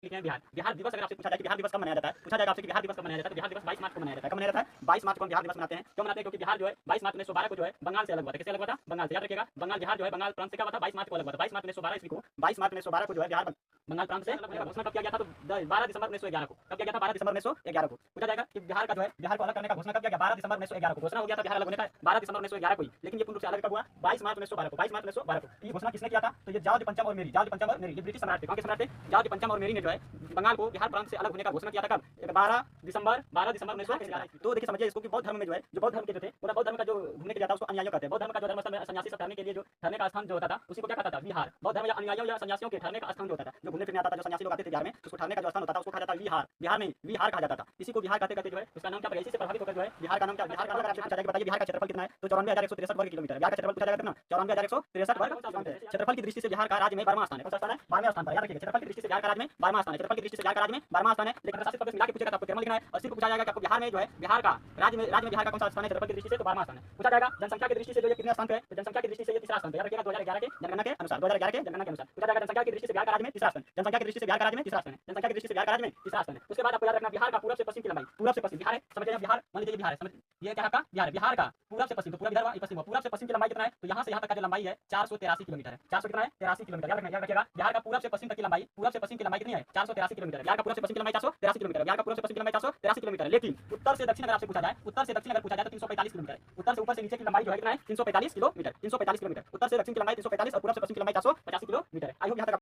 लिखे हैं बिहार। बिहार दिवस अगर आपसे पूछा जाए कि बिहार दिवस कब मनाया जाता है, पूछा जाएगा आपसे कि बिहार दिवस कब मनाया जाता है, तो बिहार दिवस 22 मार्च को मनाया जाता है। कब मनाया जाता है? 22 मार्च को हम बिहार दिवस मनाते हैं। क्यों मनाते हैं? क्योंकि बिहार जो है 22 मार्च 1912 को जो है बंगाल से अलग हुआ था। किससे अलग हुआ था? बंगाल से। याद रखिएगा, बंगाल बिहार जो है बंगाल प्रांत से क्या हुआ था? 22 मार्च को अलग हुआ था। 22 मार्च 1912 ईस्वी को 22 मार्च 1912 को जो है बिहार बंगाल प्रांत से घोषणा कब किया गया था? तो 12 दिसंबर 1911 को। कब किया गया था? 12 दिसंबर 1911 को। पूछा जाएगा कि बिहार का जो है बिहार को अलग करने का घोषणा कब किया गया? 12 दिसंबर 1911 को घोषणा हो गया था बिहार अलग होने का 12 दिसंबर 1911 को ही। लेकिन ये पूर्ण रूप से अलग कब हुआ? 22 मार्च 1912 को। 22 मार्च 1912 को। ये घोषणा किसने किया था? तो ये जॉर्ज पंचम और मेरी, जॉर्ज पंचम और मेरी, ये ब्रिटिश सम्राट थे। कौन के सम्राट थे? जॉर्ज पंचम और मेरी ने जो है बंगाल को बिहार प्रांत से अलग होने का घोषणा किया था। कब? 12 दिसंबर 1911। तो देखिए समझिए इसको कि बौद्ध धर्म में जो है, जो बौद्ध धर्म के जो थे, पूरा बौद्ध धर्म का जो घूमने के लिए जाता है उसको अनुयायियों कहते हैं। बौद्ध धर्म का जो धर्मस्थल में सन्यासी सब ठहरने के लिए जो ठहरने का स्थान जो होता था उसी को क्या कहता था? विहार। बौद्ध धर्म या अनुयायियों या सन्यासियों के ठहरने का स्थान जो होता था, जो घूमने फिरने आता था, जो सन्यासी लोग आते थे बिहार में, उसको ठहरने का जो स्थान होता था उसको कहा जाता है विहार। बिहार में विहार कहा जाता था। इसी को बिहार कहते कहते जो है उसका नाम क्या पड़ा? इसी से प्रभावित होकर जो है बिहार का नाम क्या? बिहार का अगर आपसे पूछा जाए कि बताइए बिहार का क्षेत्रफल कितना है, तो 94,163 वर्ग किलोमीटर। बिहार का क्षेत्रफल पूछा जाएगा कितना? 94,163 वर्ग किलोमीटर। क्षेत्रफल की दृष्टि से बिहार का राज्य में 12वां स्थान है। कौन सा स्थान है? 12वें स्थान पर। याद रखिएगा, क्षेत्रफल की दृष्टि से बिहार का राज्य में 12वां स्थान है। क्षेत्रफल की दृष्टि से बिहार का राज्य में 12वां स्थान है। लेकिन प्रशासित प्रदेश मिला के पूछेगा तो आपको केरल लिखना है। और सिर्फ पूछा जाएगा कि आपको बिहार में जो है बिहार का राज्य में बिहार का कौन सा स्थान है क्षेत्रफल की दृष्टि से? तो 12वां स्थान है। पूछा जाएगा जनसंख्या की दृष्टि से जो ये कितने स्थान पे है? तो जनसंख्या की दृष्टि से ये तीसरा स्थान पे। याद रखिएगा 2011 के जनगणना के अनुसार, 2011 के जनगणना के अनुसार पूछा जाएगा जनसंख्या की दृष्टि से बिहार का राज्य में तीसरा स्थान। जनसंख्या की दृष्टि से बिहार का राज्य में तीसरा स्थान है। जनसंख्या की दृष्टि से बिहार का राज्य में तीसरा स्थान है। उसके बाद आपको याद रखना बिहार का पूरब से पश्चिम की लंबाई। पूरब से पश्चिम बिहार है, समझ लीजिए बिहार, मान लीजिए बिहार है, समझ ये क्या आपका बिहार है। बिहार का पूरब से पश्चिम, तो पूरा विदर्भ ये पश्चिम, पूरब से पश्चिम की लंबाई कितना है? तो यहाँ से यहाँ तक का जो लंबाई है 483 किलोमीटर है। 400 कितना है? 83 किलोमीटर। याद रखिएगा बिहार का पूरब से पश्चिम तक की लंबाई, पूरब से पश्चिम की लंबाई कितनी है? 483 किलोमीटर। बिहार का पूरब से पश्चिम की लंबाई 483 किलोमीटर। बिहार का पूरब से पश्चिम की लंबाई 483 किलोमीटर। लेकिन उत्तर से दक्षिण अगर आपसे पूछा जाए, उत्तर से दक्षिण अगर पूछा जाए तो 345 किलोमीटर। उत्तर से ऊपर से नीचे की लंबाई जो है कितना है? 345 किलोमीटर। 345 किलोमीटर। उत्तर से दक्षिण की लंबाई 345 और पूरब से पश्चिम की लंबाई 485 किलोमीटर है। आई होप यहाँ तक